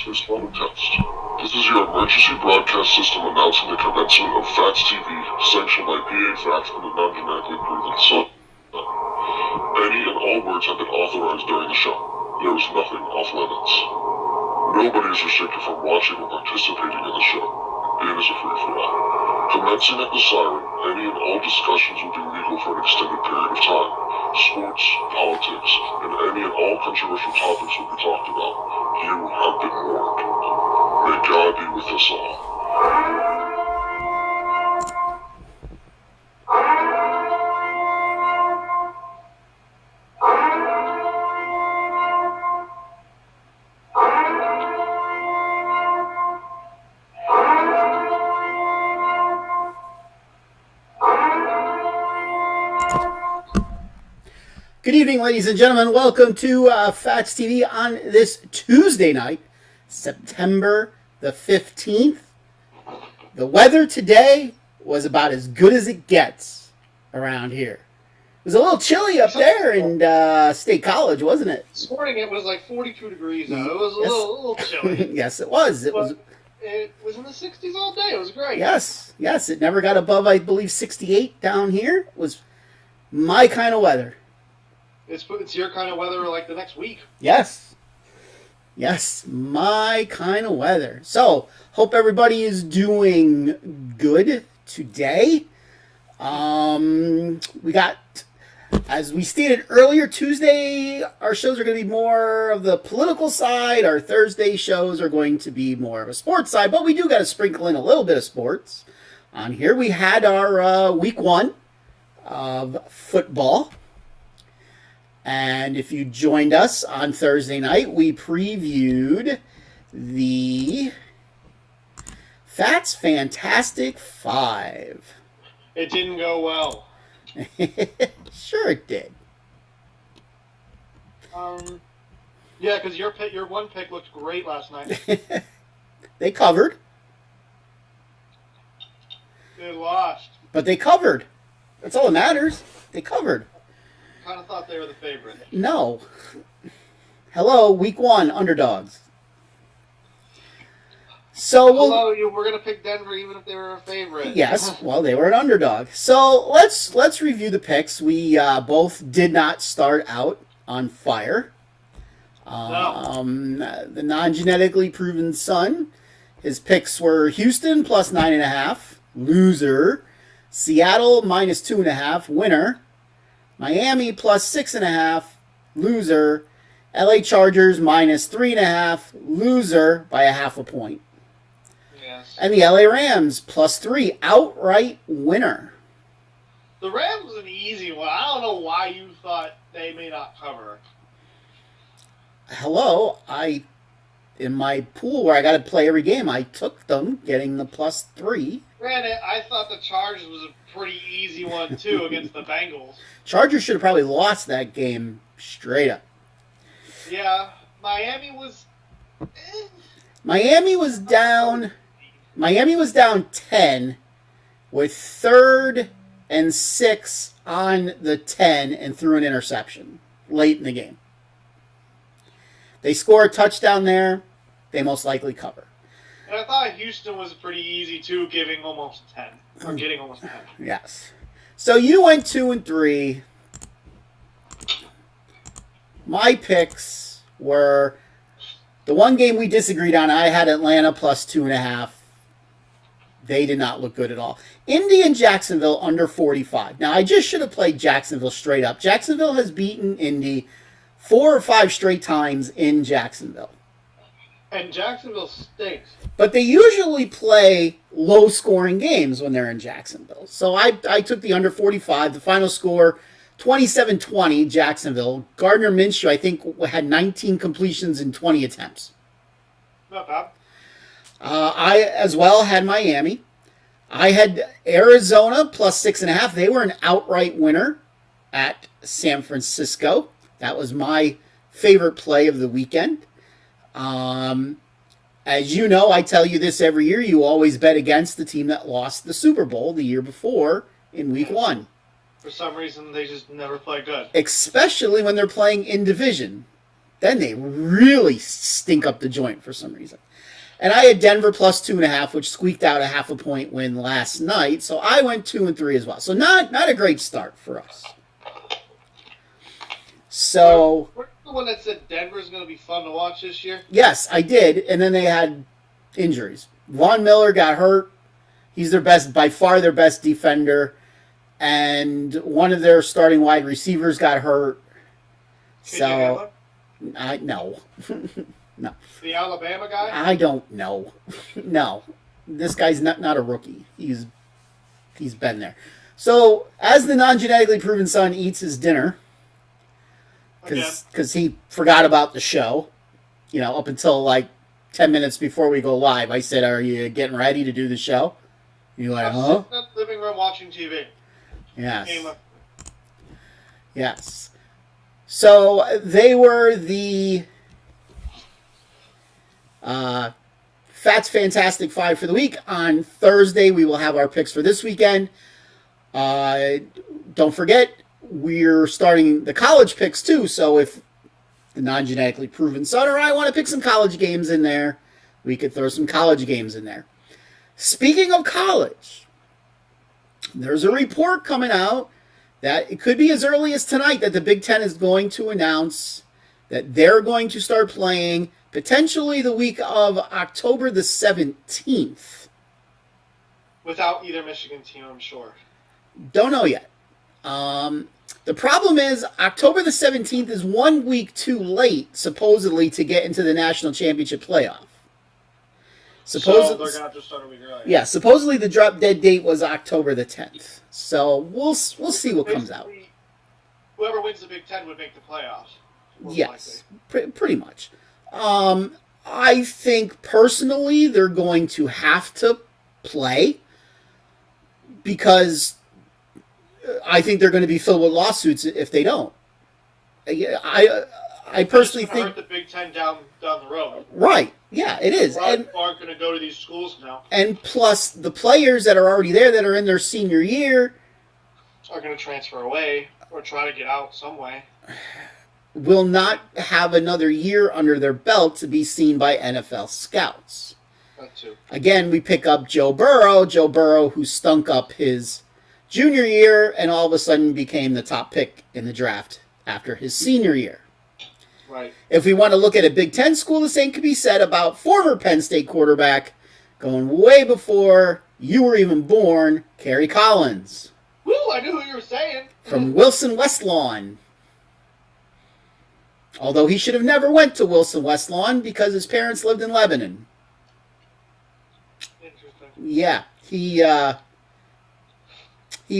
space-based test. This is your emergency broadcast system announcing the commencement of Phatts TV, sanctioned by PA Phatts and the non-genetically proven Sun. Any and all words have been authorized during the show. There is nothing off limits. Nobody is restricted from watching or participating in the show. It is a free-for-all. Commencing at the siren, any and all discussions will be legal for an extended period of time. Sports, politics, and any and all controversial topics will be talked about. You have been warned. May God be with us all. Good evening, ladies and gentlemen. Welcome to Phatts TV on this Tuesday night, September the 15th. The weather today was about as good as it gets around here. It was a little chilly up there in State College, wasn't it? This morning it was like 42 degrees out. It was a little chilly. Yes, it was. It was in the 60s all day. It was great. Yes. It never got above, I believe, 68 down here. It was my kind of weather. It's your kind of weather like the next week. Yes, my kind of weather. So, hope everybody is doing good today. We got, as we stated earlier, Tuesday, our shows are going to be more of the political side. Our Thursday shows are going to be more of a sports side, but we do got to sprinkle in a little bit of sports on here. We had our week one of football. And if you joined us on Thursday night, we previewed the Phatts Fantastic Five. It didn't go well. Sure it did. Yeah, because your one pick looked great last night. They covered. They lost. But they covered. That's all that matters. They covered. Kind of thought they were the favorite. No. Hello, week one, underdogs. So we're gonna pick Denver even if they were a favorite. Yes, well, they were an underdog. So let's review the picks. We both did not start out on fire. No. The non-genetically proven son, his picks were Houston plus 9.5, loser. Seattle minus 2.5, winner. Miami plus 6.5, loser. LA Chargers minus 3.5, loser by a half a point. Yes. And the LA Rams plus 3, outright winner. The Rams was an easy one. I don't know why you thought they may not cover. Hello, in my pool where I got to play every game, I took them, getting the plus 3. Granted, I thought the Chargers was a pretty easy one, too, against the Bengals. Chargers should have probably lost that game straight up. Yeah, Miami was down 10 with 3rd and 6 on the 10 and threw an interception late in the game. They score a touchdown there, they most likely cover. And I thought Houston was pretty easy, too, getting almost 10. Yes. So you went 2 and 3. My picks were the one game we disagreed on. I had Atlanta plus 2.5. They did not look good at all. Indy and Jacksonville under 45. Now, I just should have played Jacksonville straight up. Jacksonville has beaten Indy 4 or 5 straight times in Jacksonville. And Jacksonville stinks. But they usually play low-scoring games when they're in Jacksonville. So I took the under 45. The final score, 27-20, Jacksonville. Gardner Minshew, I think, had 19 completions in 20 attempts. Not bad. I, as well, had Miami. I had Arizona plus 6.5. They were an outright winner at San Francisco. That was my favorite play of the weekend. As you know, I tell you this every year, you always bet against the team that lost the Super Bowl the year before in week one. For some reason, they just never play good. Especially when they're playing in division. Then they really stink up the joint for some reason. And I had Denver plus 2.5, which squeaked out a 0.5 point win last night. So I went 2-3 as well. So not a great start for us. So we're the one that said Denver's going to be fun to watch this year. Yes, I did. And then they had injuries. Von Miller got hurt. He's by far their best defender. And one of their starting wide receivers got hurt. So, no. No. The Alabama guy? I don't know. No. This guy's not a rookie. He's been there. So, as the non-genetically proven son eats his dinner, because he forgot about the show, up until like 10 minutes before we go live, I said, "Are you getting ready to do the show?" You're like, "Huh?" I'm sitting in the living room watching TV. Yes. Yes. So they were the Phatts Fantastic Five for the week. On Thursday, we will have our picks for this weekend. Don't forget, we're starting the college picks too. So if the non-genetically proven son or I want to pick some college games in there, we could throw some college games in there. Speaking of college, there's a report coming out that it could be as early as tonight that the Big Ten is going to announce that they're going to start playing potentially the week of October the 17th. Without either Michigan team, I'm sure. Don't know yet. The problem is October the 17th is 1 week too late, supposedly, to get into the national championship playoff. So they're going to have to start a week early. Yeah, supposedly the drop dead date was October the 10th. So we'll see what comes out. Whoever wins the Big Ten would make the playoffs. Yes, pretty much. I think personally they're going to have to play because I think they're going to be filled with lawsuits if they don't. I personally think hurt the Big Ten down the road. Right. Yeah, it is. And aren't going to go to these schools now. And plus, the players that are already there that are in their senior year are going to transfer away or try to get out some way. Will not have another year under their belt to be seen by NFL scouts. That too. Again, we pick up Joe Burrow, who stunk up his junior year and all of a sudden became the top pick in the draft after his senior year. Right. If we want to look at a Big Ten school, the same could be said about former Penn State quarterback going way before you were even born, Kerry Collins. Woo, I knew who you were saying. From Wilson West Lawn. Although he should have never went to Wilson West Lawn because his parents lived in Lebanon. Interesting. Yeah, he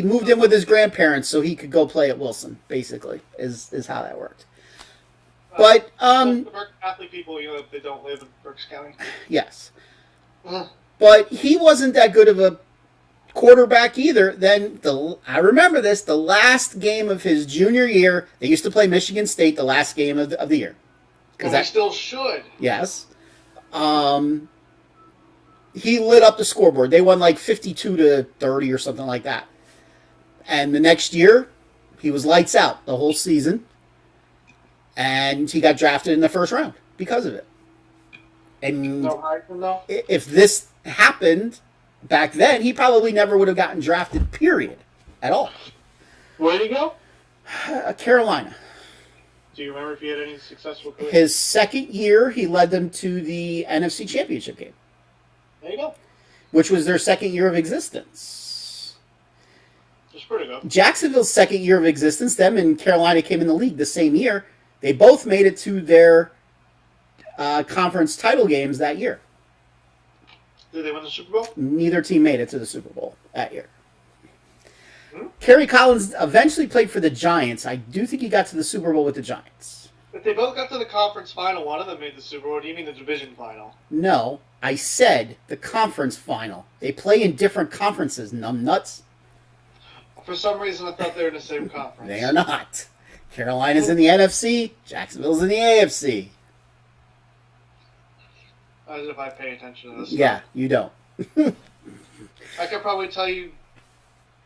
moved in with his grandparents so he could go play at Wilson, basically, is how that worked. But the Berks Catholic people, they don't live in Berks County. Yes. But he wasn't that good of a quarterback either. Then I remember this, the last game of his junior year, they used to play Michigan State the last game of the year. Well, they still should. Yes. He lit up the scoreboard. They won like 52-30 or something like that. And the next year, he was lights out the whole season. And he got drafted in the first round because of it. And if this happened back then, he probably never would have gotten drafted, period, at all. Where did he go? Carolina. Do you remember if he had any successful career? His second year, he led them to the NFC Championship game. There you go. Which was their second year of existence. It's pretty good. Jacksonville's second year of existence, them and Carolina came in the league the same year. They both made it to their conference title games that year. Did they win the Super Bowl? Neither team made it to the Super Bowl that year. Kerry Collins eventually played for the Giants. I do think he got to the Super Bowl with the Giants. If they both got to the conference final, one of them made the Super Bowl. Do you mean the division final? No, I said the conference final. They play in different conferences, numbnuts. For some reason, I thought they were in the same conference. They are not. Carolina's in the NFC. Jacksonville's in the AFC. As if I pay attention to this. Yeah, you don't. I could probably tell you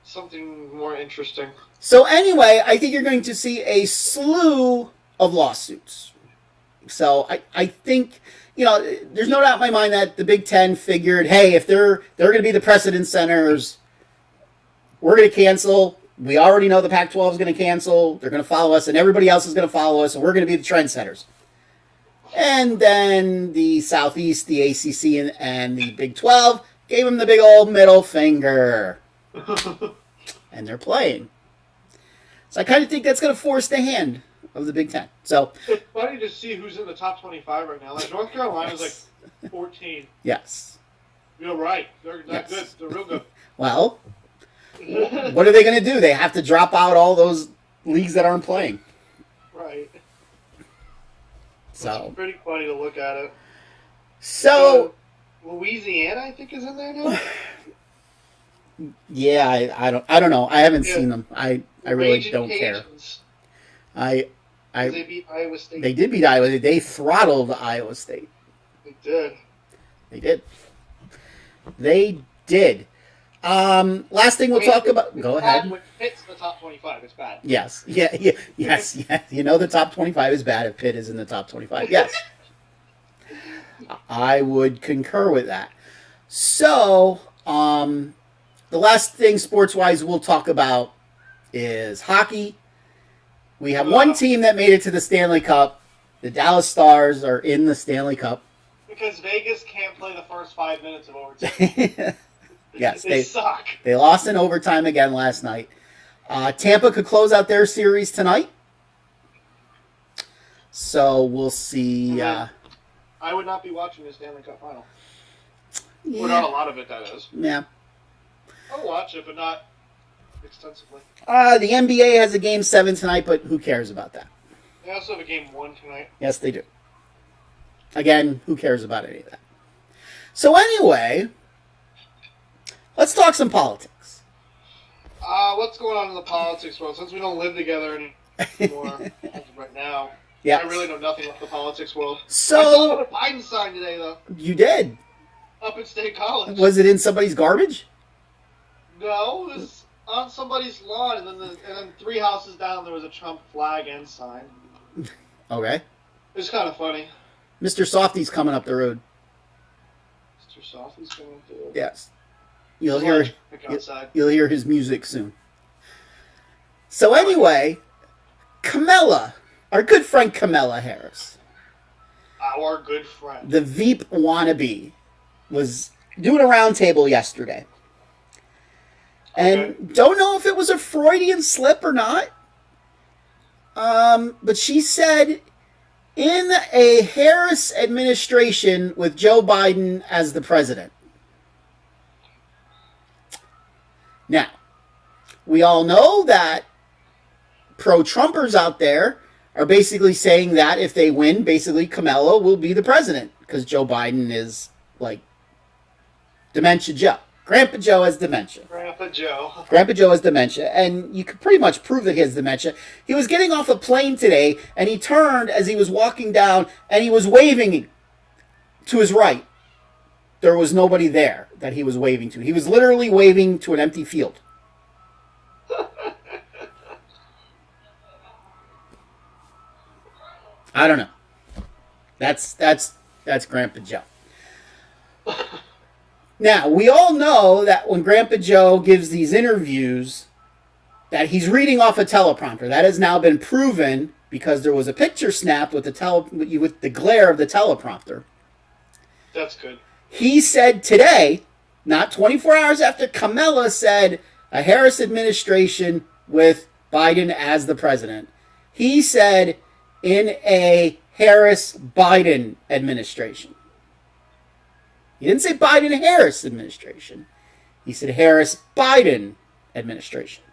something more interesting. So anyway, I think you're going to see a slew of lawsuits. So I think, there's no doubt in my mind that the Big Ten figured, hey, if they're going to be the precedent centers, we're going to cancel. We already know the Pac-12 is going to cancel. They're going to follow us, and everybody else is going to follow us, and we're going to be the trendsetters. And then the Southeast, the ACC, and the Big 12 gave them the big old middle finger. And they're playing. So I kind of think that's going to force the hand of the Big Ten. So it's funny to see who's in the top 25 right now. Like North Carolina's like 14. Yes. You're right. They're not good. They're real good. Well, what are they going to do? They have to drop out all those leagues that aren't playing. Right. So it's pretty funny to look at it. So Louisiana, I think, is in there now. Yeah, I don't know. I haven't seen them. I really Raging don't care. Cajuns. They beat Iowa State. They did beat Iowa State. They throttled Iowa State. They did. They did. They did. Last thing we'll talk about. Go ahead. When Pitt's the top 25, it's bad. Yes. Yes. You know the top 25 is bad if Pitt is in the top 25. Yes. I would concur with that. So, the last thing sports-wise we'll talk about is hockey. We have one team that made it to the Stanley Cup. The Dallas Stars are in the Stanley Cup. Because Vegas can't play the first 5 minutes of overtime. Yes, they suck. They lost in overtime again last night. Tampa could close out their series tonight. So we'll see. I would not be watching the Stanley Cup final. Yeah. Or not a lot of it, that is. Yeah. I'll watch it, but not extensively. The NBA has a Game 7 tonight, but who cares about that? They also have a Game 1 tonight. Yes, they do. Again, who cares about any of that? So anyway, let's talk some politics. What's going on in the politics world? Since we don't live together anymore as of right now, yes. I really know nothing about the politics world. So I saw a Biden sign today, though. You did? Up at State College. Was it in somebody's garbage? No, it was on somebody's lawn, and then 3 houses down there was a Trump flag and sign. Okay. It was kind of funny. Mr. Softy's coming up the road. Mr. Softy's coming up the road. Yes. You'll hear his music soon. So anyway, Kamala, our good friend Kamala Harris. Our good friend. The Veep wannabe was doing a roundtable yesterday. And don't know if it was a Freudian slip or not. But she said, in a Harris administration with Joe Biden as the president. Now, we all know that pro-Trumpers out there are basically saying that if they win, basically Kamala will be the president because Joe Biden is like Dementia Joe. Grandpa Joe has dementia. Grandpa Joe has dementia, and you could pretty much prove that he has dementia. He was getting off a plane today, and he turned as he was walking down, and he was waving to his right. There was nobody there that he was waving to. He was literally waving to an empty field. I don't know. That's Grandpa Joe. Now, we all know that when Grandpa Joe gives these interviews, that he's reading off a teleprompter. That has now been proven because there was a picture snapped with the glare of the teleprompter. That's good. He said today, not 24 hours after Kamala said a Harris administration with Biden as the president, he said in a Harris-Biden administration. He didn't say Biden-Harris administration. He said Harris-Biden administration.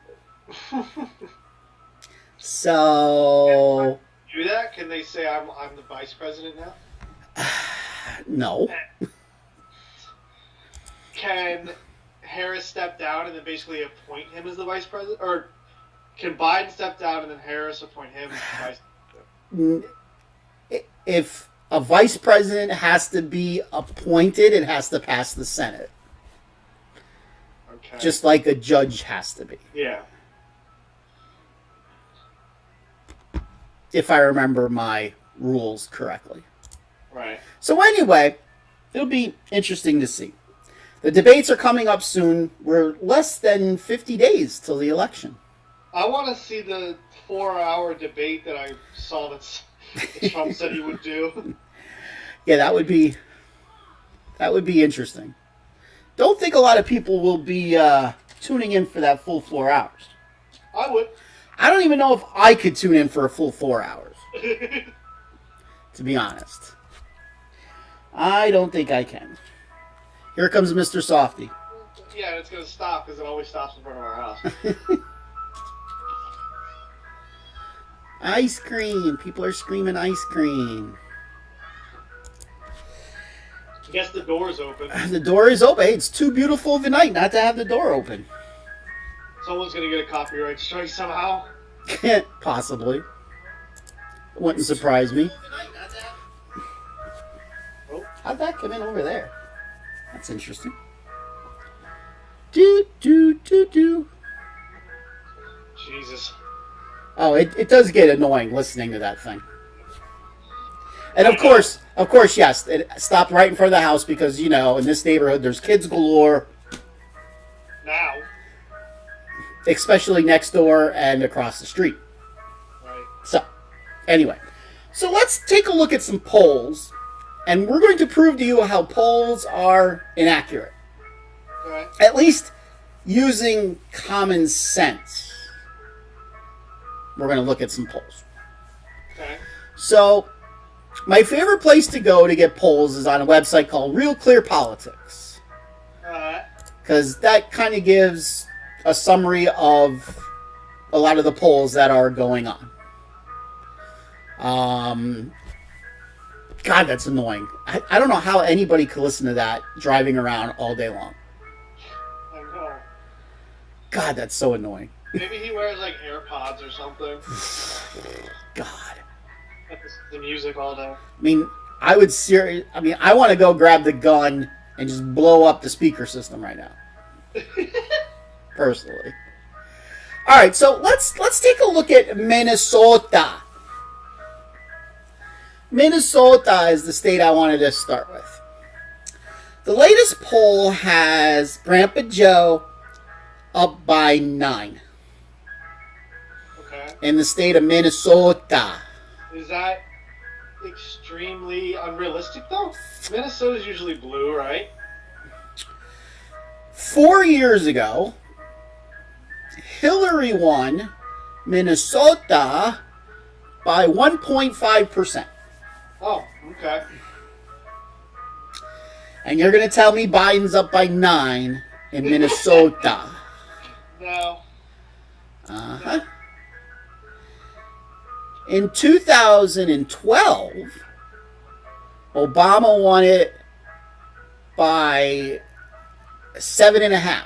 So... Do that? Can they say I'm the vice president now? No. Can Harris step down and then basically appoint him as the vice president? Or can Biden step down and then Harris appoint him as the vice president? If a vice president has to be appointed, it has to pass the Senate. Okay. Just like a judge has to be. Yeah. If I remember my rules correctly. Right. So anyway, it'll be interesting to see. The debates are coming up soon. We're less than 50 days till the election. I want to see the 4-hour debate that I saw that Trump said he would do. Yeah, that would be interesting. Don't think a lot of people will be tuning in for that full 4 hours. I would. I don't even know if I could tune in for a full 4 hours. To be honest. I don't think I can. Here comes Mr. Softy. Yeah, it's going to stop because it always stops in front of our house. Ice cream. People are screaming ice cream. I guess the door's open. The door is open. Hey, it's too beautiful of a night not to have the door open. Someone's going to get a copyright strike somehow. Possibly. Wouldn't surprise me. Oh. How'd that come in over there? That's interesting. Do, do, do, do. Jesus. Oh, it does get annoying listening to that thing. And of course, yes, it stopped right in front of the house because, you know, in this neighborhood there's kids galore. Now. Especially next door and across the street. Right. So, anyway. So let's take a look at some polls. And we're going to prove to you how polls are inaccurate. Okay. At least using common sense. We're going to look at some polls. Okay. So, my favorite place to go to get polls is on a website called Real Clear Politics. Because that kind of gives a summary of a lot of the polls that are going on. God, that's annoying. I don't know how anybody could listen to that driving around all day long. I know. God, that's so annoying. Maybe he wears like AirPods or something. God. The music all day. I mean, I want to go grab the gun and just blow up the speaker system right now. Personally. All right, so let's take a look at Minnesota. Minnesota is the state I wanted to start with. The latest poll has Grandpa Joe up by 9 Okay. in the state of Minnesota. Is that extremely unrealistic though? Minnesota's usually blue, right? 4 years ago, Hillary won Minnesota by 1.5%. Oh, okay. And you're going to tell me Biden's up by 9 in Minnesota. No. Uh-huh. In 2012, Obama won it by 7.5.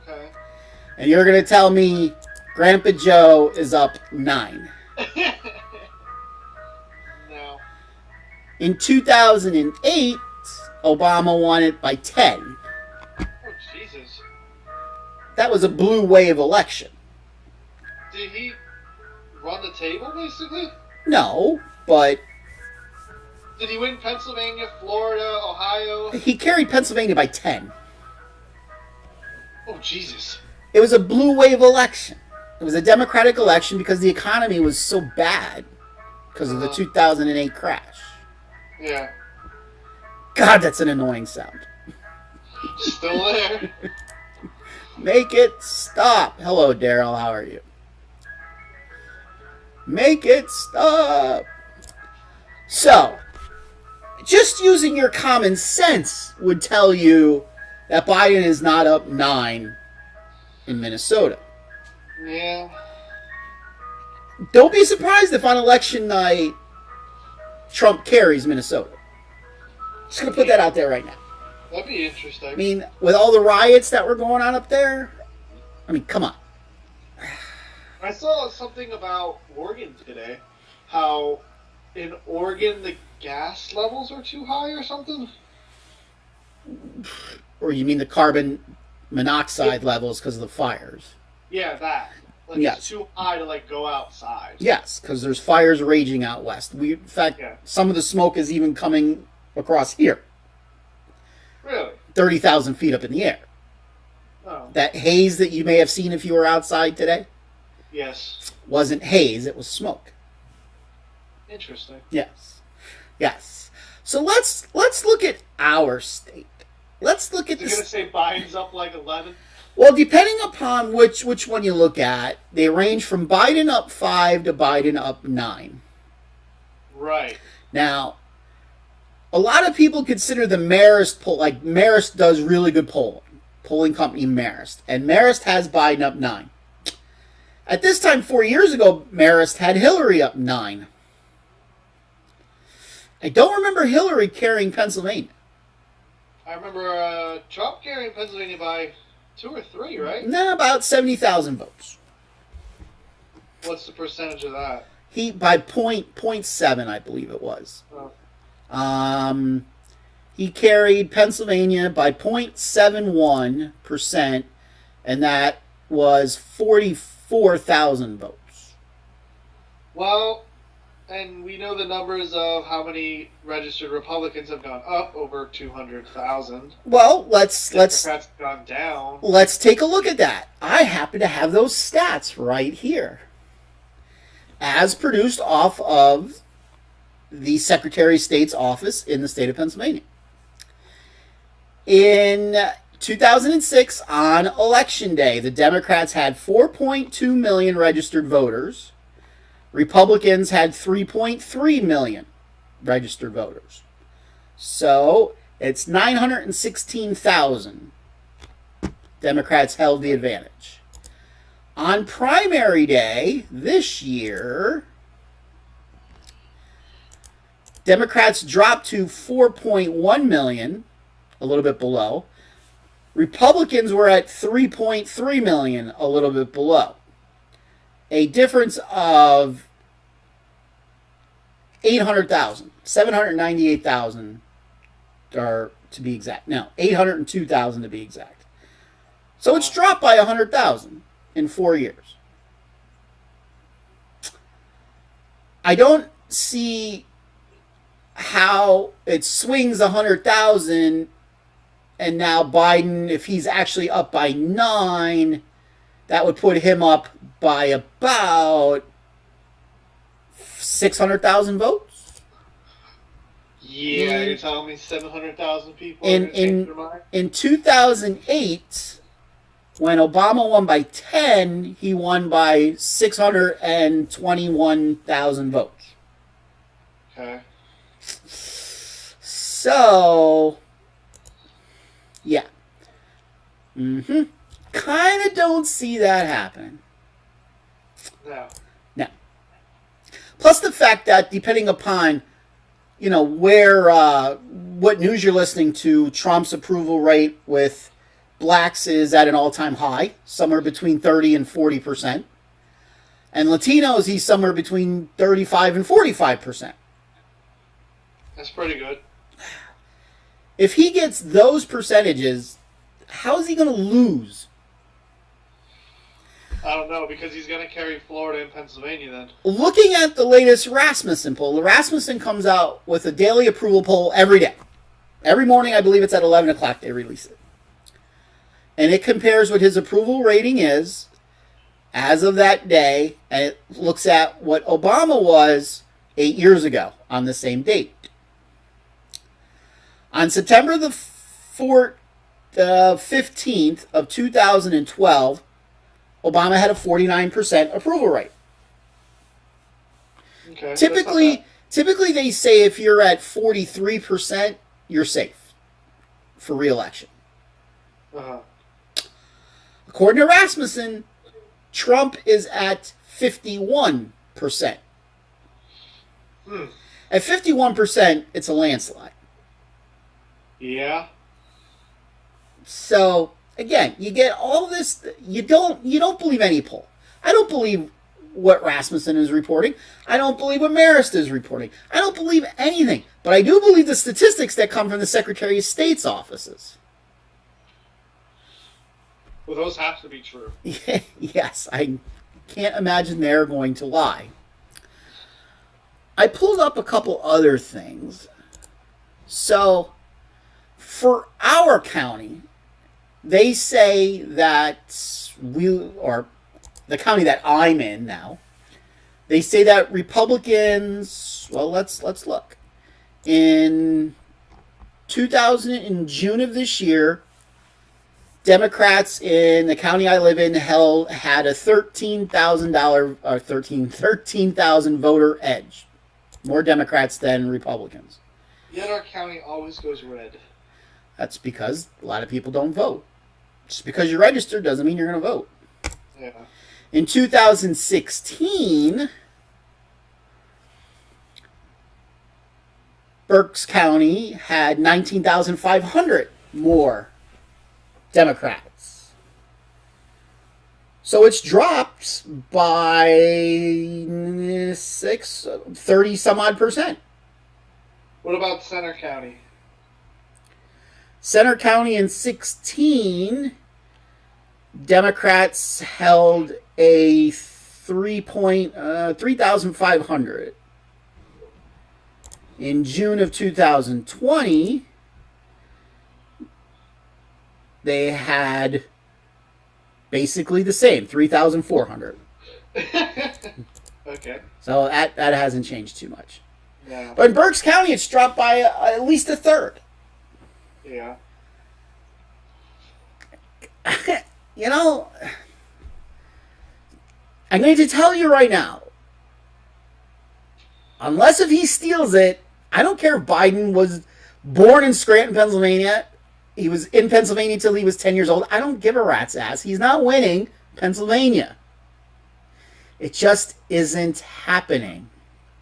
Okay. And you're going to tell me Grandpa Joe is up 9. No. In 2008, Obama won it by 10. Oh, Jesus. That was a blue wave election. Did he run the table, basically? No, but Did he win Pennsylvania, Florida, Ohio? he carried Pennsylvania by 10. Oh, Jesus. It was a blue wave election. It was a Democratic election because the economy was so bad because of the 2008 crash. Yeah. God, that's an annoying sound. Still there. Make it stop. Hello, Daryl. How are you? Make it stop. So, just using your common sense would tell you that Biden is not up 9 in Minnesota. Yeah. Don't be surprised if on election night Trump carries Minnesota. Just going to put that out there right now. That'd be interesting. I mean, with all the riots that were going on up there, I mean, come on. I saw something about Oregon today. How in Oregon the gas levels are too high or something. Or you mean the carbon monoxide levels because of the fires? Yeah, that. Like Yes. it's too high to like go outside. Yes, because there's fires raging out west. In fact, Yeah. some of the smoke is even coming across here, Really? 30,000 feet up in the air. Oh. That haze that you may have seen if you were outside today Yes. wasn't haze, it was smoke. Interesting. Yes. Yes. So let's look at our state. Let's look at You're gonna this. say Biden's up like 11? Well, depending upon which one you look at, they range from Biden up 5 to Biden up 9. Right. Now, a lot of people consider the Marist poll, like Marist does really good polling company Marist, and Marist has Biden up 9. At this time 4 years ago, Marist had Hillary up 9. I don't remember Hillary carrying Pennsylvania. I remember Trump carrying Pennsylvania by 2 or 3, right? Nah, about 70,000 votes. What's the percentage of that? He by 0.7, I believe it was. Oh. He carried Pennsylvania by 0.71%, and that was 44,000 votes. Well, and we know the numbers of how many registered Republicans have gone up, over 200,000. Well, let's Democrats have gone down. let's take a look at that. I happen to have those stats right here, as produced off of the Secretary of State's office in the state of Pennsylvania. In 2006, on Election Day, the Democrats had 4.2 million registered voters. Republicans had 3.3 million registered voters. So it's 916,000. Democrats held the advantage. On primary day this year, Democrats dropped to 4.1 million, a little bit below. Republicans were at 3.3 million, a little bit below. A difference of 800,000, 798,000 to be exact. No, 802,000 to be exact. So it's dropped by 100,000 in 4 years. I don't see how it swings 100,000 and now Biden, if he's actually up by 9, that would put him up by about 600,000 votes. Yeah, you're telling me 700,000 people are going to change their mind? In 2008, when Obama won by 10, he won by 621,000 votes. Okay. So, yeah. Kind of don't see that happening. No. No. Plus the fact that depending upon, where, what news you're listening to, Trump's approval rate with blacks is at an all-time high, somewhere between 30 and 40%. And Latinos, he's somewhere between 35 and 45%. That's pretty good. If he gets those percentages, how is he going to lose? I don't know, because he's going to carry Florida and Pennsylvania then. Looking at the latest Rasmussen poll, the Rasmussen comes out with a daily approval poll every day. Every morning, I believe it's at 11 o'clock they release it. And it compares what his approval rating is as of that day, and it looks at what Obama was 8 years ago on the same date. On September the 15th of 2012, Obama had a 49% approval rate. Okay. Typically they say if you're at 43%, you're safe for re-election. Uh-huh. According to Rasmussen, Trump is at 51%. At 51%, it's a landslide. Yeah. So again, you get all this. You don't believe any poll. I don't believe what Rasmussen is reporting. I don't believe what Marist is reporting. I don't believe anything. But I do believe the statistics that come from the Secretary of State's offices. Well, those have to be true. Yes, I can't imagine they're going to lie. I pulled up a couple other things. So, for our county, they say that or the county that I'm in now, they say that Republicans, well, let's look. In June of this year, Democrats in the county I live in had a $13,000 voter edge. More Democrats than Republicans. Yet our county always goes red. That's because a lot of people don't vote. Just because you're registered doesn't mean you're going to vote. Yeah. In 2016, Berks County had 19,500 more Democrats. So it's dropped by 30 some odd percent. What about Center County? Center County in 16, Democrats held a 3,500. In June of 2020, they had basically the same, 3,400. Okay. So that hasn't changed too much. No. But in Berks County, it's dropped by at least a third. Yeah. You know, I'm going to tell you right now, unless if he steals it, I don't care if Biden was born in Scranton, Pennsylvania. He was in Pennsylvania until he was 10 years old. I don't give a rat's ass. He's not winning Pennsylvania. It just isn't happening.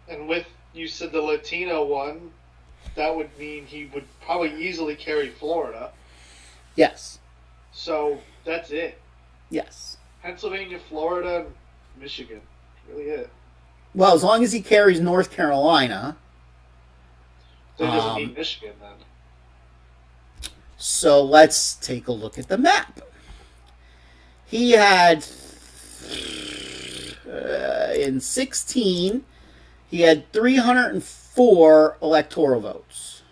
And with, you said the Latino one, that would mean he would probably easily carry Florida. Yes. So that's it. Yes. Pennsylvania, Florida, Michigan. Really it. Well, as long as he carries North Carolina. So he doesn't need Michigan then. So let's take a look at the map. He had, in 16, he had 304 electoral votes.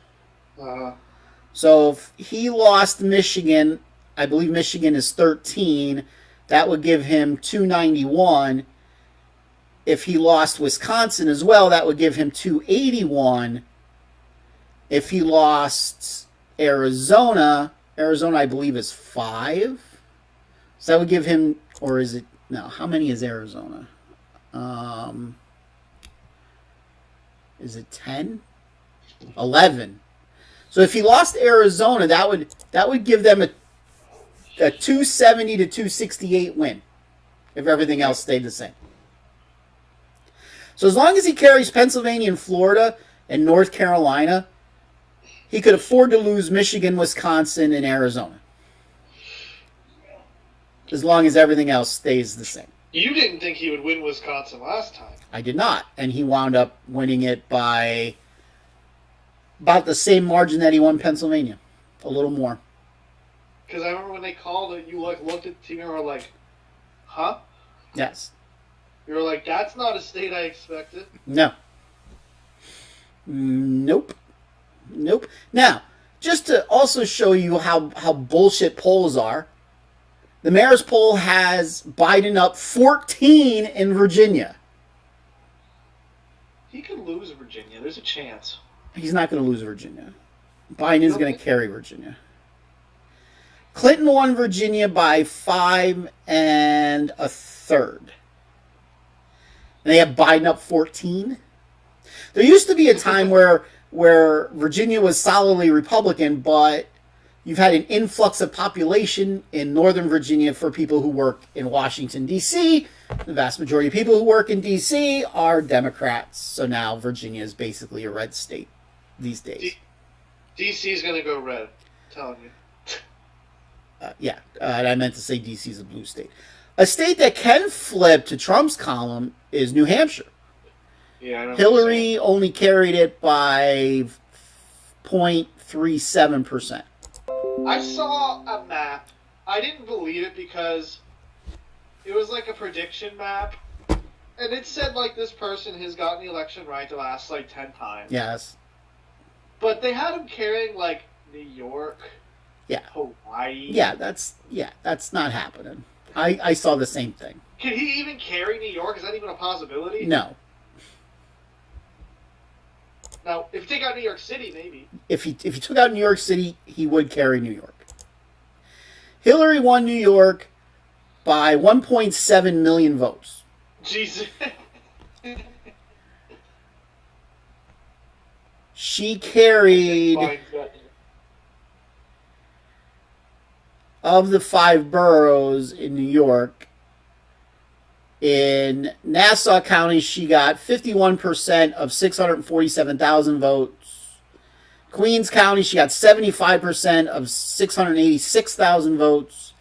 So if he lost Michigan, I believe Michigan is 13, that would give him 291. If he lost Wisconsin as well, that would give him 281. If he lost Arizona I believe is 5. So that would give him, or is it, no, how many is Arizona? Is it 10? 11. So if he lost Arizona, that would give them a 270 to 268 win if everything else stayed the same. So as long as he carries Pennsylvania and Florida and North Carolina, he could afford to lose Michigan, Wisconsin, and Arizona. As long as everything else stays the same. You didn't think he would win Wisconsin last time. I did not. And he wound up winning it by about the same margin that he won Pennsylvania. A little more. Because I remember when they called it, you looked at the team and were like, huh? Yes. You were like, that's not a state I expected. No. Nope. Now, just to also show you how bullshit polls are, the mayor's poll has Biden up 14 in Virginia. He could lose Virginia. There's a chance. He's not going to lose Virginia. Biden is going to carry Virginia. Clinton won Virginia by 5 1/3. And they have Biden up 14. There used to be a time where Virginia was solidly Republican, but you've had an influx of population in Northern Virginia for people who work in Washington, D.C. The vast majority of people who work in D.C. are Democrats. So now Virginia is basically a red state these days. D.C. is going to go red. I'm telling you. And I meant to say D.C. is a blue state. A state that can flip to Trump's column is New Hampshire. Yeah, I know. Hillary only carried it by 0.37%. I saw a map. I didn't believe it because it was like a prediction map, and it said like this person has gotten the election right the last like 10 times. Yes. But they had him carrying like New York, Yeah. Hawaii. Yeah, that's not happening. I saw the same thing. Can he even carry New York? Is that even a possibility? No. Now, if you take out New York City, maybe. If he took out New York City, he would carry New York. Hillary won New York by 1.7 million votes. Jesus. She carried, of the 5 boroughs in New York, in Nassau County, she got 51% of 647,000 votes. Queens County, she got 75% of 686,000 votes.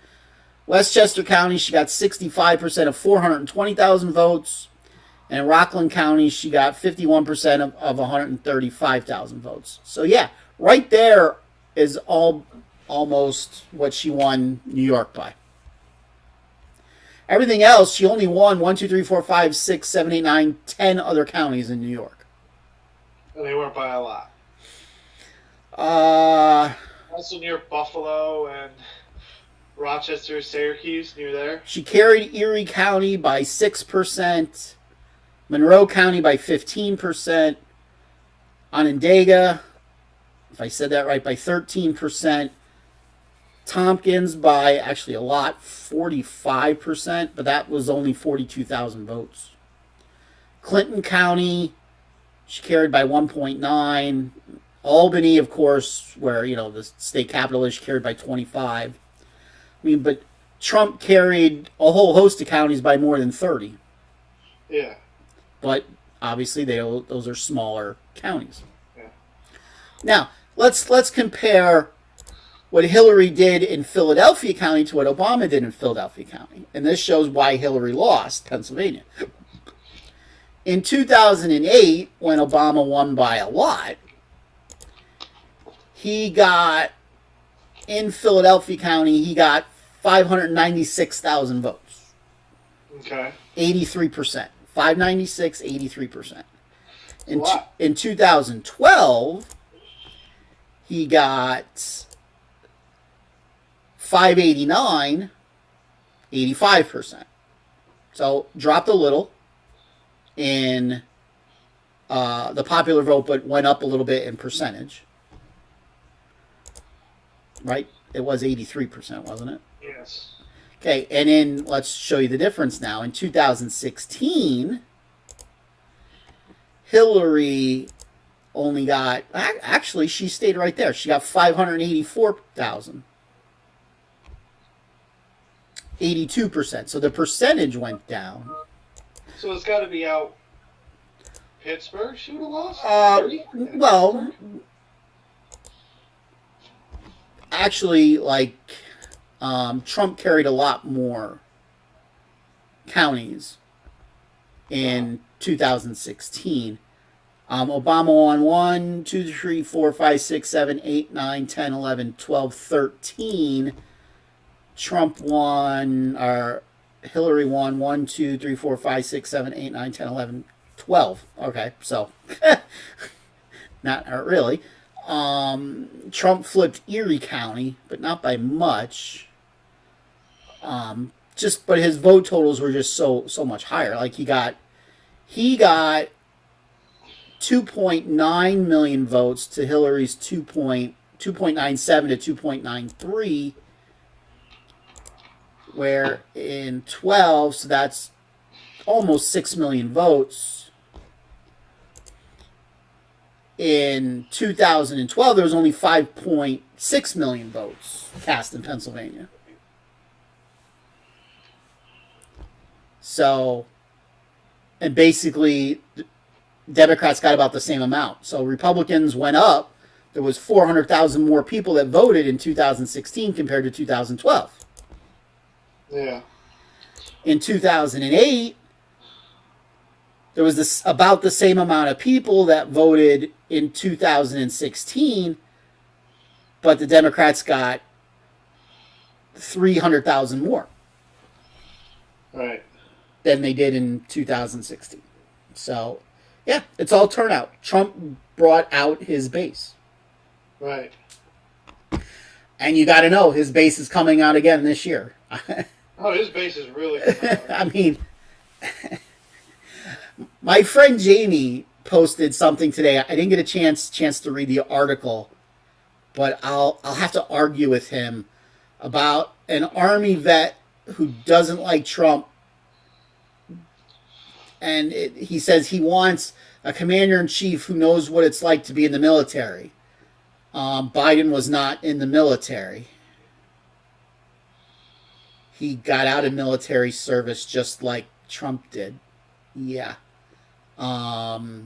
Westchester County, she got 65% of 420,000 votes. And in Rockland County, she got 51% of 135,000 votes. So yeah, right there is almost what she won New York by. Everything else, she only won 1, 2, 3, 4, 5, 6, 7, 8, 9, 10 other counties in New York. And they weren't by a lot. Also near Buffalo and Rochester, Syracuse, near there. She carried Erie County by 6%, Monroe County by 15%, Onondaga, if I said that right, by 13%, Tompkins by actually a lot, 45%, but that was only 42,000 votes. Clinton County, she carried by 1.9. Albany, of course, where, the state capital is, she carried by 25. But Trump carried a whole host of counties by more than 30. Yeah. But obviously, those are smaller counties. Yeah. Now, let's compare what Hillary did in Philadelphia County to what Obama did in Philadelphia County. And this shows why Hillary lost Pennsylvania. In 2008, when Obama won by a lot, he got, in Philadelphia County, he got 596,000 votes. Okay. 83%. 596, 83%. Wow. In 2012, he got 589, 85%. So dropped a little in the popular vote, but went up a little bit in percentage. Right? It was 83%, wasn't it? Yes. Okay, and then let's show you the difference now. In 2016, Hillary only got, actually, she stayed right there. She got 584,000. 82%. So the percentage went down. So it's got to be out Pittsburgh she would have lost? Well, actually, Trump carried a lot more counties in 2016. Obama won 1, 2, 3, 4, 5, 6, 7, 8, 9, 10, 11, 12, 13. Trump won, or Hillary won 1, 2, 3, 4, 5, 6, 7, 8, 9, 10, 11, 12. Okay, so not really. Trump flipped Erie County, but not by much. But his vote totals were just so much higher. Like he got 2.9 million votes to Hillary's 2.97 to 2.93, where in 12, so that's almost 6 million votes. In 2012, there was only 5.6 million votes cast in Pennsylvania. So, and basically, Democrats got about the same amount. So Republicans went up. There was 400,000 more people that voted in 2016 compared to 2012. Yeah. In 2008, there was about the same amount of people that voted in 2016, but the Democrats got 300,000 more. Right. than they did in 2016. So, yeah, it's all turnout. Trump brought out his base. Right. And you got to know, his base is coming out again this year. Oh, his base is really good. I mean, my friend Jamie posted something today. I didn't get a chance to read the article, but I'll have to argue with him about an Army vet who doesn't like Trump. And he says he wants a commander-in-chief who knows what it's like to be in the military. Biden was not in the military. He got out of military service just like Trump did. Yeah. So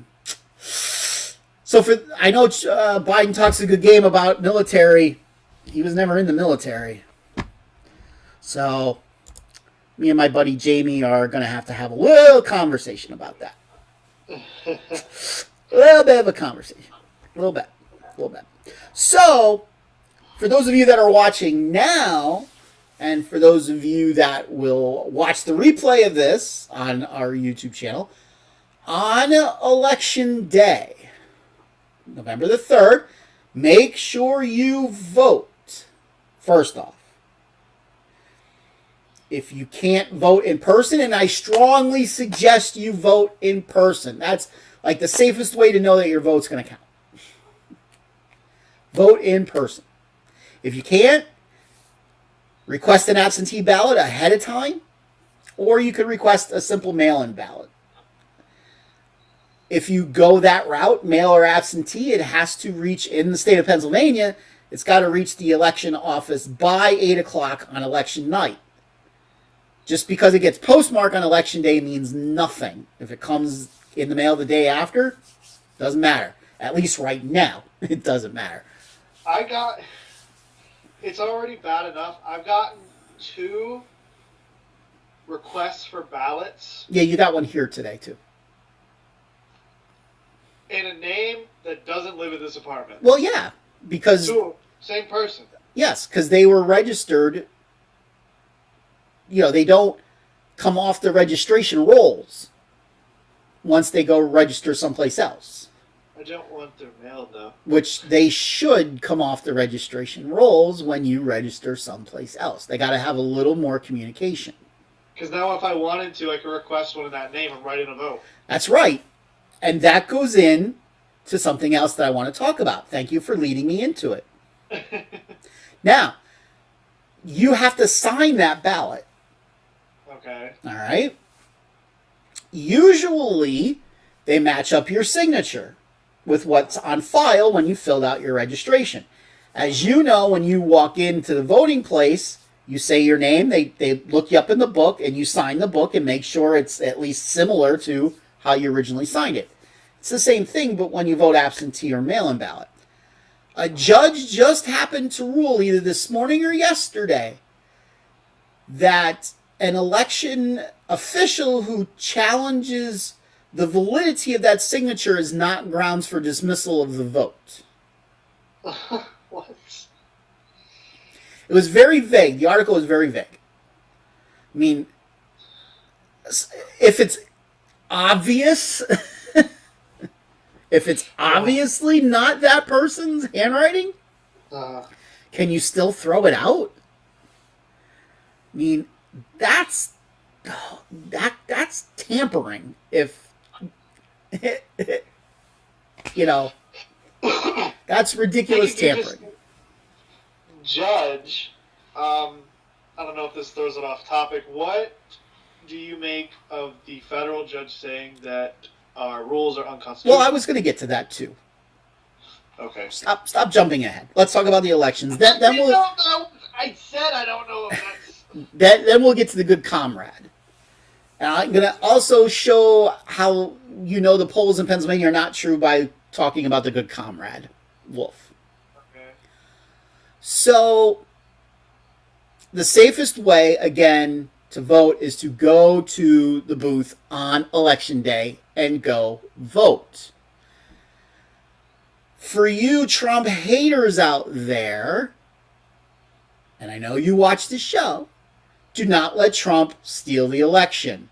I know Biden talks a good game about military. He was never in the military. So me and my buddy Jamie are going to have a little conversation about that. A little bit of a conversation. A little bit. So, for those of you that are watching now, and for those of you that will watch the replay of this on our YouTube channel, on Election Day, November the 3rd, make sure you vote. First off, if you can't vote in person, and I strongly suggest you vote in person. That's like the safest way to know that your vote's going to count. Vote in person. If you can't, request an absentee ballot ahead of time, or you could request a simple mail-in ballot. If you go that route, mail or absentee, it has to reach, in the state of Pennsylvania, it's got to reach the election office by 8 o'clock on election night. Just because it gets postmarked on election day means nothing. If it comes in the mail the day after, doesn't matter. At least right now, it doesn't matter. It's already bad enough. I've gotten 2 requests for ballots. Yeah, you got one here today, too. In a name that doesn't live in this apartment. Well, yeah, because... Same person. Yes, because they were registered. They don't come off the registration rolls once they go register someplace else. I don't want their mail, though. Which they should come off the registration rolls when you register someplace else. They got to have a little more communication. Because now if I wanted to, I could request one in that name and write in a vote. That's right. And that goes in to something else that I want to talk about. Thank you for leading me into it. Now, you have to sign that ballot. Okay. All right? Usually, they match up your signature with what's on file when you filled out your registration. As you know, when you walk into the voting place, you say your name, they look you up in the book, and you sign the book and make sure it's at least similar to how you originally signed it. It's the same thing, but when you vote absentee or mail-in ballot. A judge just happened to rule either this morning or yesterday that an election official who challenges the validity of that signature is not grounds for dismissal of the vote. What? It was very vague. The article was very vague. I mean, if it's obvious, if it's obviously not that person's handwriting, can you still throw it out? I mean, that's tampering. If that's ridiculous tampering. Judge, I don't know if this throws it off topic. What do you make of the federal judge saying that our rules are unconstitutional? Well, I was going to get to that too. Okay. Stop jumping ahead. Let's talk about the elections. Then we'll. I said I don't know if that's. Then we'll get to the good comrade. And I'm going to also show how the polls in Pennsylvania are not true by talking about the good comrade, Wolf. Okay. So, the safest way, again, to vote is to go to the booth on Election Day and go vote. For you Trump haters out there, and I know you watch the show, Do not let Trump steal the election.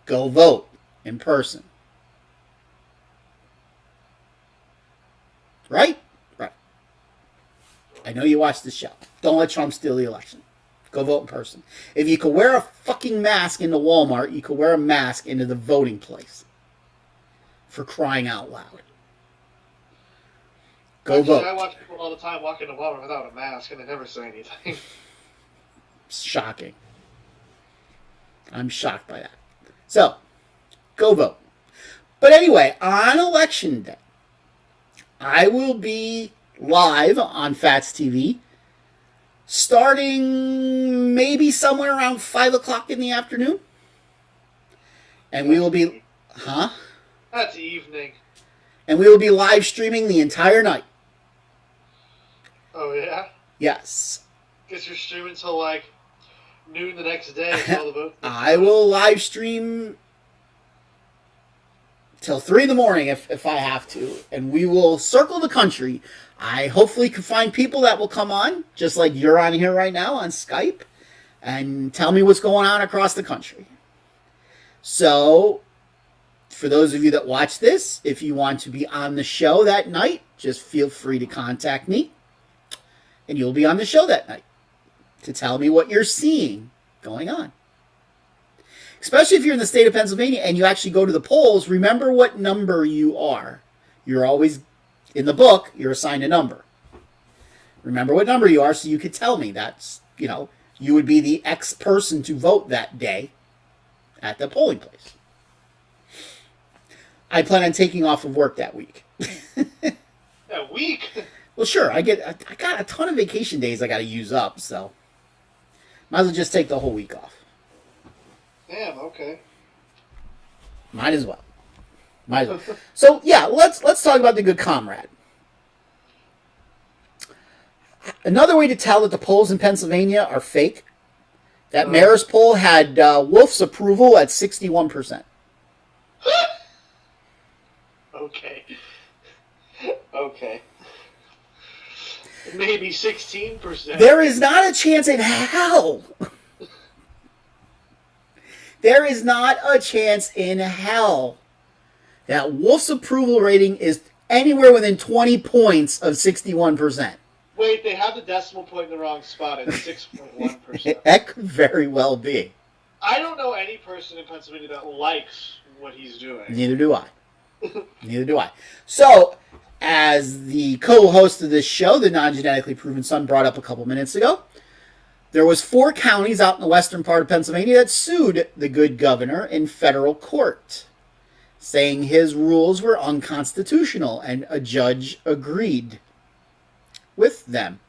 Go vote in person. Right? Right. I know you watched the show. Don't let Trump steal the election. Go vote in person. If you could wear a fucking mask into Walmart, you could wear a mask into the voting place. For crying out loud. Go vote. I watch people all the time walk into Walmart without a mask, and they never say anything. Shocking. I'm shocked by that. So, go vote. But anyway, on election day, I will be live on Phatts TV starting maybe somewhere around 5 o'clock in the afternoon. And we will be... Huh? That's evening. And we will be live streaming the entire night. Oh, yeah? Yes. Guess you're streaming till like noon the next day. All the votes. I will live stream till 3 in the morning if I have to. And we will circle the country. I hopefully can find people that will come on, just like you're on here right now on Skype, and tell me what's going on across the country. So, for those of you that watch this, if you want to be on the show that night, just feel free to contact me. And you'll be on the show that night to tell me what you're seeing going on. Especially if you're in the state of Pennsylvania and you actually go to the polls, remember what number you are. You're always, in the book, you're assigned a number. Remember what number you are so you could tell me. That's, you would be the X person to vote that day at the polling place. I plan on taking off of work that week. That week? Well, sure. I got a ton of vacation days I got to use up, so might as well just take the whole week off. Damn. Okay. Might as well. So yeah, let's talk about the good comrade. Another way to tell that the polls in Pennsylvania are fake. That mayor's poll had Wolf's approval at 61%. Okay. Okay. Maybe 16%. There is not a chance in hell. There is not a chance in hell that Wolf's approval rating is anywhere within 20 points of 61%. Wait, they have the decimal point in the wrong spot at 6.1%. That could very well be. I don't know any person in Pennsylvania that likes what he's doing. Neither do I. Neither do I. So, as the co-host of this show, the Non-Genetically Proven Son, brought up a couple minutes ago, there was 4 counties out in the western part of Pennsylvania that sued the good governor in federal court, saying his rules were unconstitutional, and a judge agreed with them.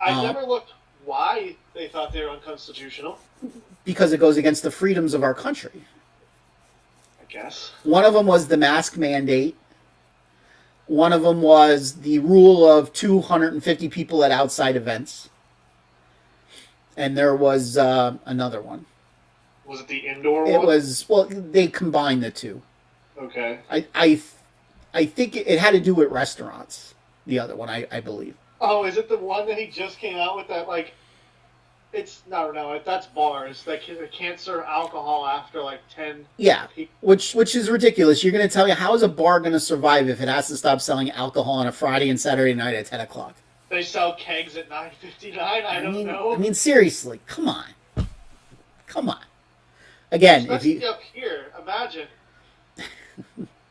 I never looked why they thought they were unconstitutional. Because it goes against the freedoms of our country. I guess. One of them was the mask mandate. One of them was the rule of 250 people at outside events. And there was another one. Was it the indoor one? It was, well, they combined the two. Okay. I think it had to do with restaurants, the other one, I believe. Oh, is it the one that he just came out with that, like, it's, no, that's bars. They can't serve alcohol after, like, 10 Yeah, people. which is ridiculous. You're going to tell me, how is a bar going to survive if it has to stop selling alcohol on a Friday and Saturday night at 10 o'clock? They sell kegs at $9.59? I don't know. I mean, seriously, come on. Come on. Again, Especially if you... up here, imagine.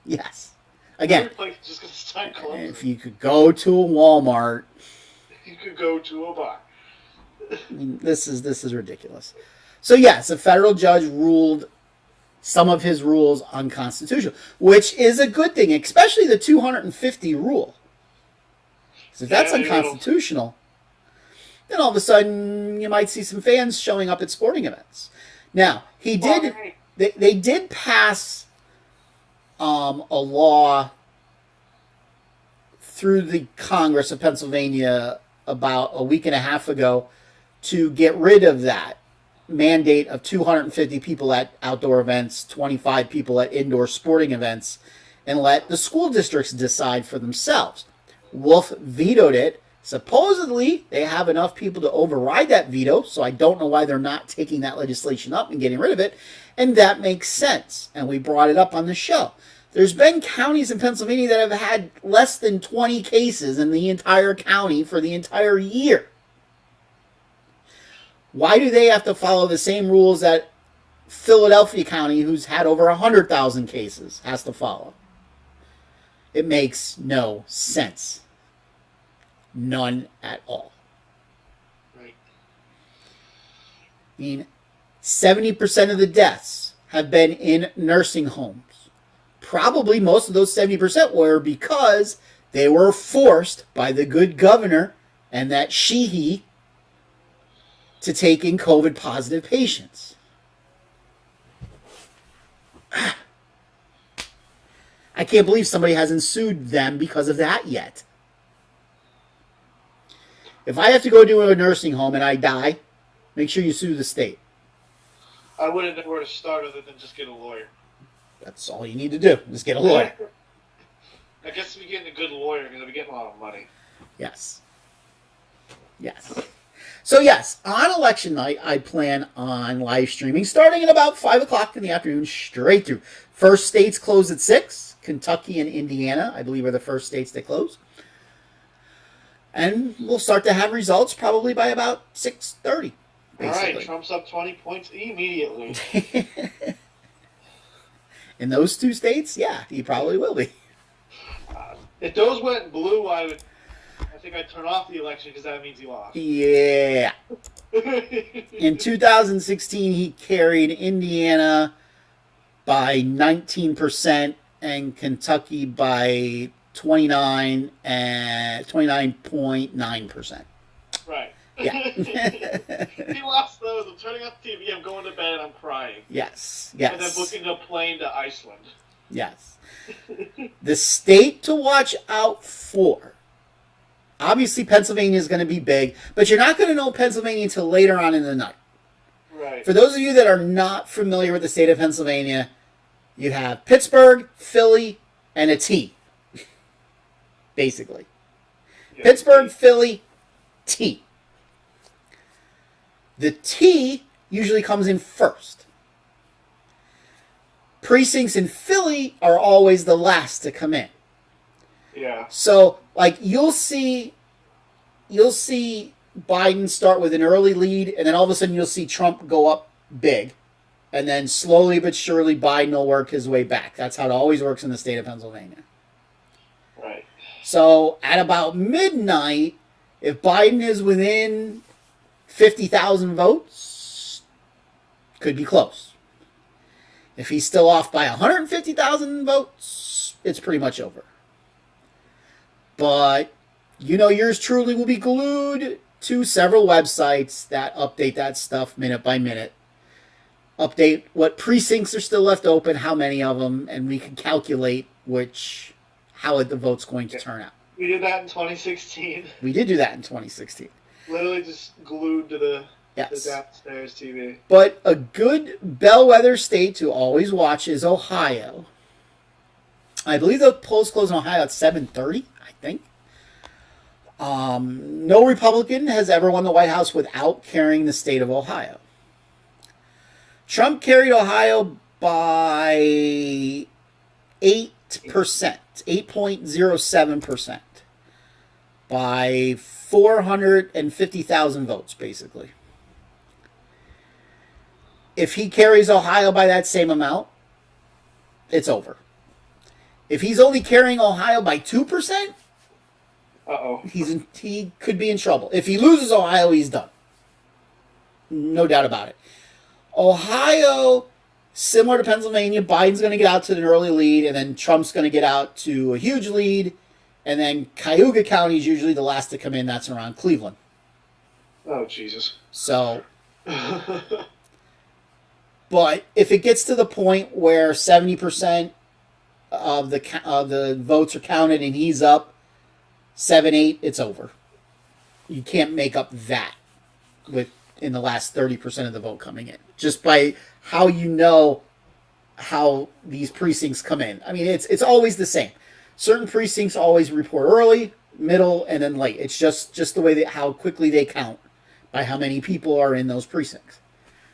Yes. Again, Every place is just going to start closing. if you could go to a Walmart... You could go to a bar. I mean, this is ridiculous. So yes, a federal judge ruled some of his rules unconstitutional, which is a good thing, especially the 250 rule. So if that's unconstitutional, then all of a sudden you might see some fans showing up at sporting events. Now, they did pass a law through the Congress of Pennsylvania about a week and a half ago to get rid of that mandate of 250 people at outdoor events, 25 people at indoor sporting events, and let the school districts decide for themselves. Wolf vetoed it, Supposedly, they have enough people to override that veto, so I don't know why they're not taking that legislation up and getting rid of it, and that makes sense, and we brought it up on the show. There's been counties in Pennsylvania that have had less than 20 cases in the entire county for the entire year. Why do they have to follow the same rules that Philadelphia County, who's had over 100,000 cases, has to follow? It makes no sense. None at all. Right. I mean, 70% of the deaths have been in nursing homes. Probably most of those 70% were because they were forced by the good governor and that he to take in COVID positive patients. I can't believe somebody hasn't sued them because of that yet. If I have to go to a nursing home and I die, make sure you sue the state. I wouldn't know where to start other than just get a lawyer. That's all you need to do. Just get a lawyer. I guess we're getting a good lawyer because I'll be getting a lot of money. Yes. Yes. So yes, on election night, I plan on live streaming starting at about 5 o'clock in the afternoon straight through. First states close at 6. Kentucky and Indiana, I believe, are the first states that close. And we'll start to have results probably by about 6:30. All right, Trump's up 20 points immediately. In those two states, yeah, he probably will be. If those went blue, I think I'd turn off the election because that means he lost. Yeah. In 2016, he carried Indiana by 19% and Kentucky by 29.9%. Right. Yeah. He lost those. I'm turning off the TV. I'm going to bed. I'm crying. Yes. And then booking a plane to Iceland. Yes. The state to watch out for. Obviously, Pennsylvania is going to be big, but you're not going to know Pennsylvania until later on in the night. Right. For those of you that are not familiar with the state of Pennsylvania, you have Pittsburgh, Philly, and a T. Basically. Yeah. Pittsburgh, Philly, T. The T usually comes in first. Precincts in Philly are always the last to come in. Yeah. So, like, you'll see Biden start with an early lead, and then all of a sudden you'll see Trump go up big. And then slowly but surely Biden will work his way back. That's how it always works in the state of Pennsylvania. Right. So at about midnight, if Biden is within 50,000 votes, could be close. If he's still off by 150,000 votes, it's pretty much over. But, yours truly will be glued to several websites that update that stuff minute by minute. Update what precincts are still left open, how many of them, and we can calculate how the vote's going to turn out. We did that in 2016. We did do that in 2016. Literally just glued to the Yes. the downstairs TV. But a good bellwether state to always watch is Ohio. I believe the polls close in Ohio at 7:30, I think. No Republican has ever won the White House without carrying the state of Ohio. Trump carried Ohio by 8%, 8.07%, by 450,000 votes, basically. If he carries Ohio by that same amount, it's over. If he's only carrying Ohio by 2%, he could be in trouble. If he loses Ohio, he's done. No doubt about it. Ohio, similar to Pennsylvania, Biden's going to get out to an early lead, and then Trump's going to get out to a huge lead, and then Cayuga County is usually the last to come in. That's around Cleveland. Oh, Jesus. So, but if it gets to the point where 70% of the votes are counted and he's up 7-8, it's over. You can't make up that in the last 30% of the vote coming in, just by how how these precincts come in. I mean, it's always the same. Certain precincts always report early. middle, and then late. It's just the way that how quickly they count by how many people are in those precincts.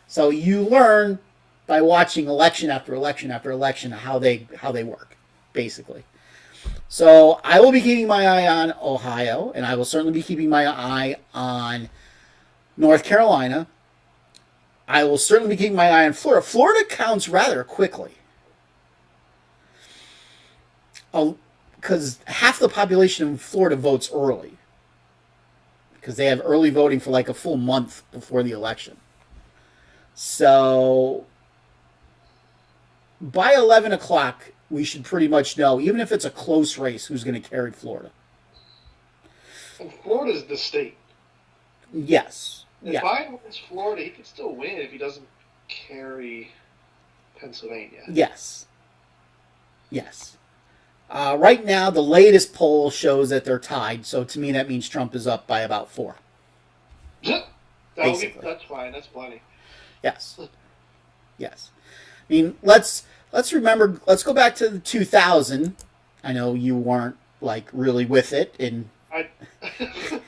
So you learn by watching election after election after election how they work, basically. So I will be keeping my eye on Ohio, and I will certainly be keeping my eye on North Carolina. I will certainly be keeping my eye on Florida. Florida counts rather quickly. Because half the population in Florida votes early. Because they have early voting for like a full month before the election. So by 11 o'clock, we should pretty much know, even if it's a close race, who's going to carry Florida. And Florida's the state. Yes. If Biden wins Florida, he could still win if he doesn't carry Pennsylvania. Yes. Yes. Right now, the latest poll shows that they're tied. So to me, that means Trump is up by about 4. That's fine. That's plenty. Yes. Yes. I mean, let's remember. Let's go back to the 2000. I know you weren't like really with it, and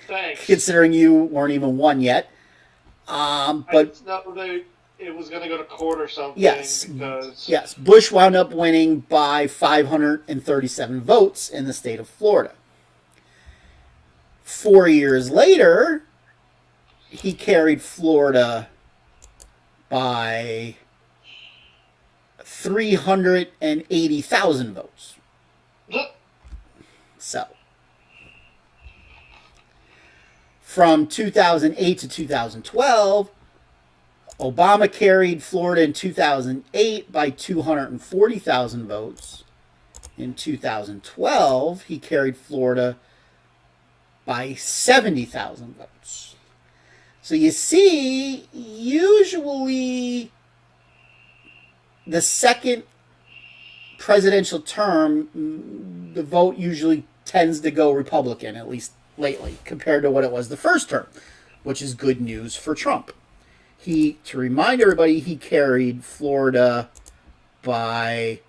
thanks. Considering you weren't even won yet. But I just know it was going to go to court or something. Yes. Because Yes. Bush wound up winning by 537 votes in the state of Florida. 4 years later, he carried Florida by 380,000 votes. So, from 2008 to 2012, Obama carried Florida in 2008 by 240,000 votes. In 2012, he carried Florida by 70,000 votes. So you see, usually the second presidential term, the vote usually tends to go Republican, at least lately, compared to what it was the first term, which is good news for Trump. To remind everybody, he carried Florida by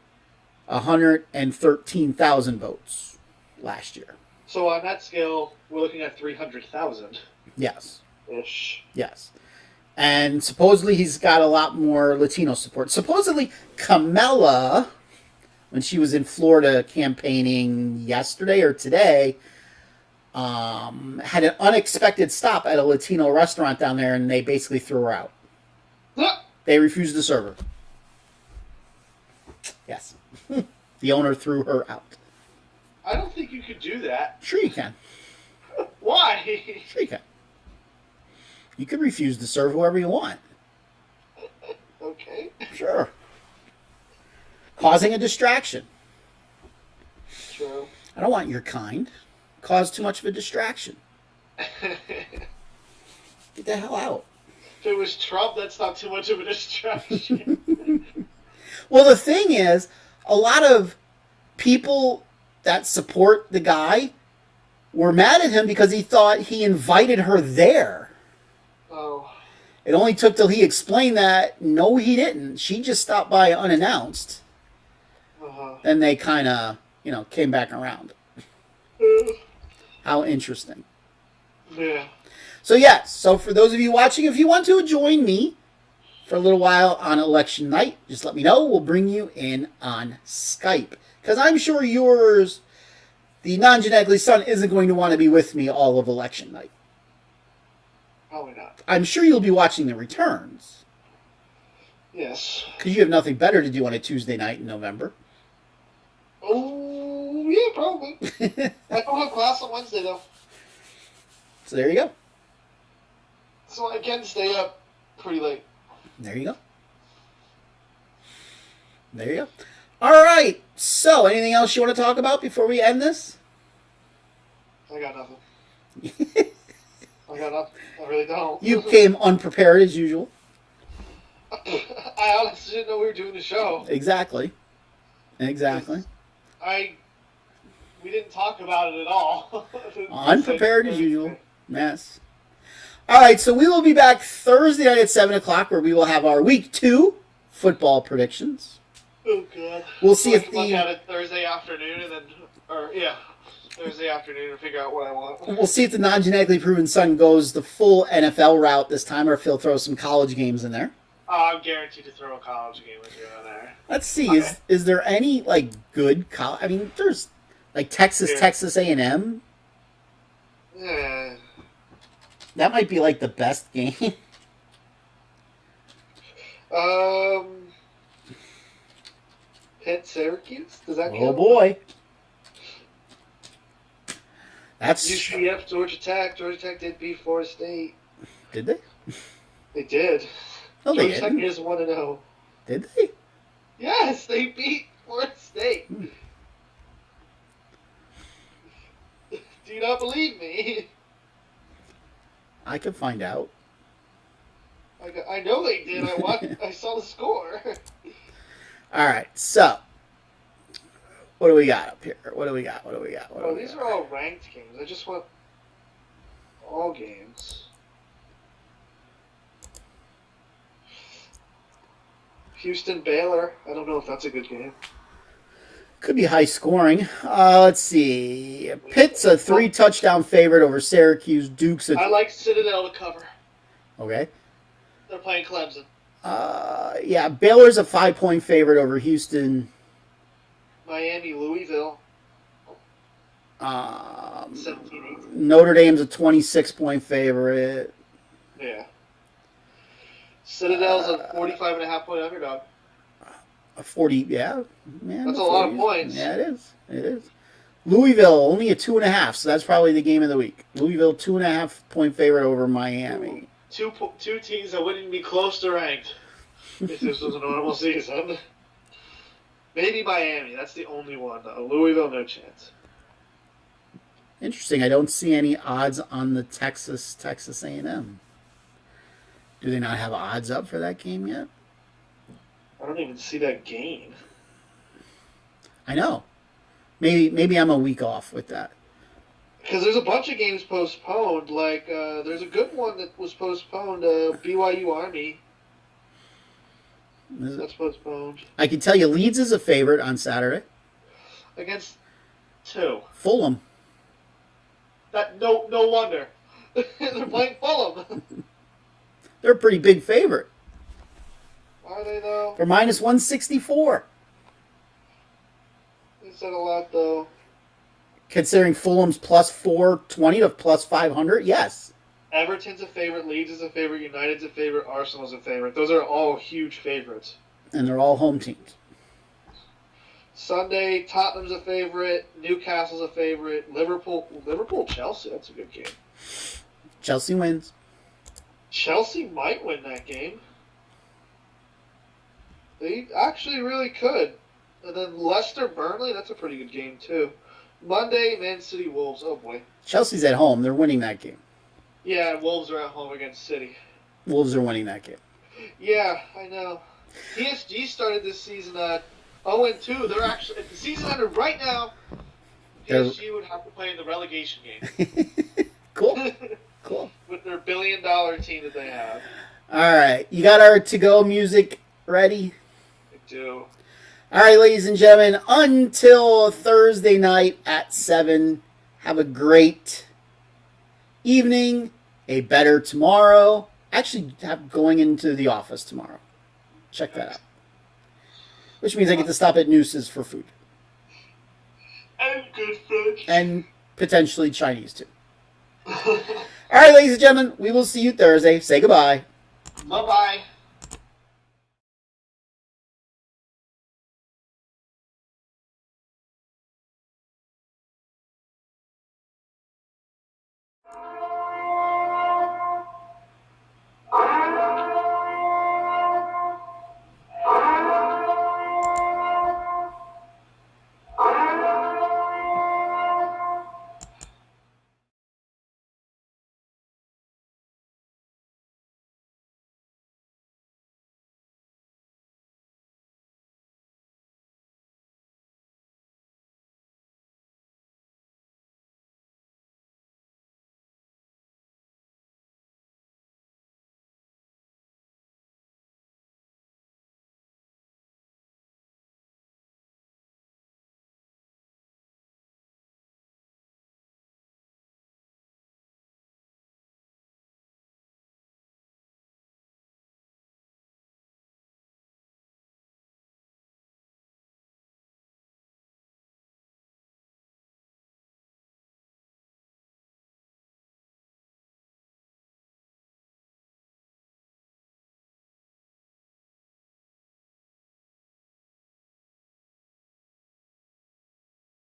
113,000 votes last year. So on that scale, we're looking at 300,000. Yes. Ish. Yes. And supposedly he's got a lot more Latino support. Supposedly Kamala, when she was in Florida campaigning yesterday or today, had an unexpected stop at a Latino restaurant down there, and they basically threw her out. They refused to serve her. Yes. The owner threw her out. I don't think you could do that. Sure you can. Why? Sure you can. You can refuse to serve whoever you want. Okay. Sure. Causing a distraction. True. I don't want your kind. Cause too much of a distraction. Get the hell out. If it was Trump, that's not too much of a distraction. Well, the thing is, a lot of people that support the guy were mad at him because he thought he invited her there. Oh. It only took till he explained that, no, he didn't. She just stopped by unannounced. Uh-huh. Then they kind of, came back around. How interesting. Yeah. So, yes. So, for those of you watching, if you want to join me for a little while on election night, just let me know. We'll bring you in on Skype. Because I'm sure the non-genetically son, isn't going to want to be with me all of election night. Probably not. I'm sure you'll be watching the returns. Yes. Because you have nothing better to do on a Tuesday night in November. Oh, yeah, probably. I don't have class on Wednesday, though. So there you go. So I can stay up pretty late. There you go. There you go. All right. So, anything else you want to talk about before we end this? I got nothing. I got nothing. I really don't. You came unprepared as usual. I honestly didn't know we were doing the show. Exactly. Exactly. We didn't talk about it at all. Unprepared as usual. Yes. All right, so we will be back Thursday night at 7 o'clock where we will have our Week 2 football predictions. Oh, God. We'll see if look at it Thursday afternoon and then, Thursday afternoon to figure out what I want. We'll see if the non-genetically proven son goes the full NFL route this time, or if he'll throw some college games in there. I'm guaranteed to throw a college game with you in there. Let's see. Okay. Is there any like good college? I mean, there's like Texas A&M. Yeah. That might be like the best game. Pitt Syracuse? Does that count? Oh boy. That's UCF Georgia Tech. Georgia Tech did beat Florida State. Did they? They did. No, they Georgia Tech didn't. is 1-0. Did they? Yes, they beat Florida State. Do you not believe me? I could find out. I know they did. I saw the score. All right, so what do we got up here? What do we got? Oh, these are all ranked games. I just want all games. Houston Baylor. I don't know if that's a good game. Could be high scoring. Let's see. Pitt's a 3-touchdown favorite over Syracuse. Duke's I like Citadel to cover. Okay. They're playing Clemson. Yeah, Baylor's a 5-point favorite over Houston. Miami, Louisville. 17-18. 17-18. Notre Dame's a 26-point favorite. Yeah. Citadel's a 45.5-point underdog. A 40, yeah. Man, That's a lot of points. Yeah, it is. It is. Louisville, only a 2.5, so that's probably the game of the week. Louisville, 2.5-point favorite over Miami. Two teams that wouldn't be close to ranked if this was a normal season. Maybe Miami. That's the only one, though. Louisville, no chance. Interesting. I don't see any odds on the Texas A&M. Do they not have odds up for that game yet? I don't even see that game. I know. Maybe I'm a week off with that. Because there's a bunch of games postponed. Like, there's a good one that was postponed, BYU Army. That's postponed. I can tell you Leeds is a favorite on Saturday. Against two. Fulham. No wonder. They're playing Fulham. They're a pretty big favorite. Are they, though? They're minus 164. They said a lot, though. Considering Fulham's plus 420 to plus 500, yes. Everton's a favorite, Leeds is a favorite, United's a favorite, Arsenal's a favorite. Those are all huge favorites. And they're all home teams. Sunday, Tottenham's a favorite, Newcastle's a favorite, Liverpool, Chelsea, that's a good game. Chelsea wins. Chelsea might win that game. They actually really could. And then Leicester, Burnley, that's a pretty good game, too. Monday, Man City, Wolves, oh boy. Chelsea's at home. They're winning that game. Yeah, Wolves are at home against City. Wolves are winning that game. Yeah, I know. PSG started this season 0-2. They're actually, if the season ended right now, PSG would have to play in the relegation game. Cool. Cool. With their $1 billion team that they have. All right. You got our to-go music ready? I do. All right, ladies and gentlemen, until Thursday night at 7, have a great evening, a better tomorrow. Actually, going into the office tomorrow. Check that out. Which means I get to stop at Noose's for food. And good French. And potentially Chinese, too. All right, ladies and gentlemen, we will see you Thursday. Say goodbye. Bye-bye.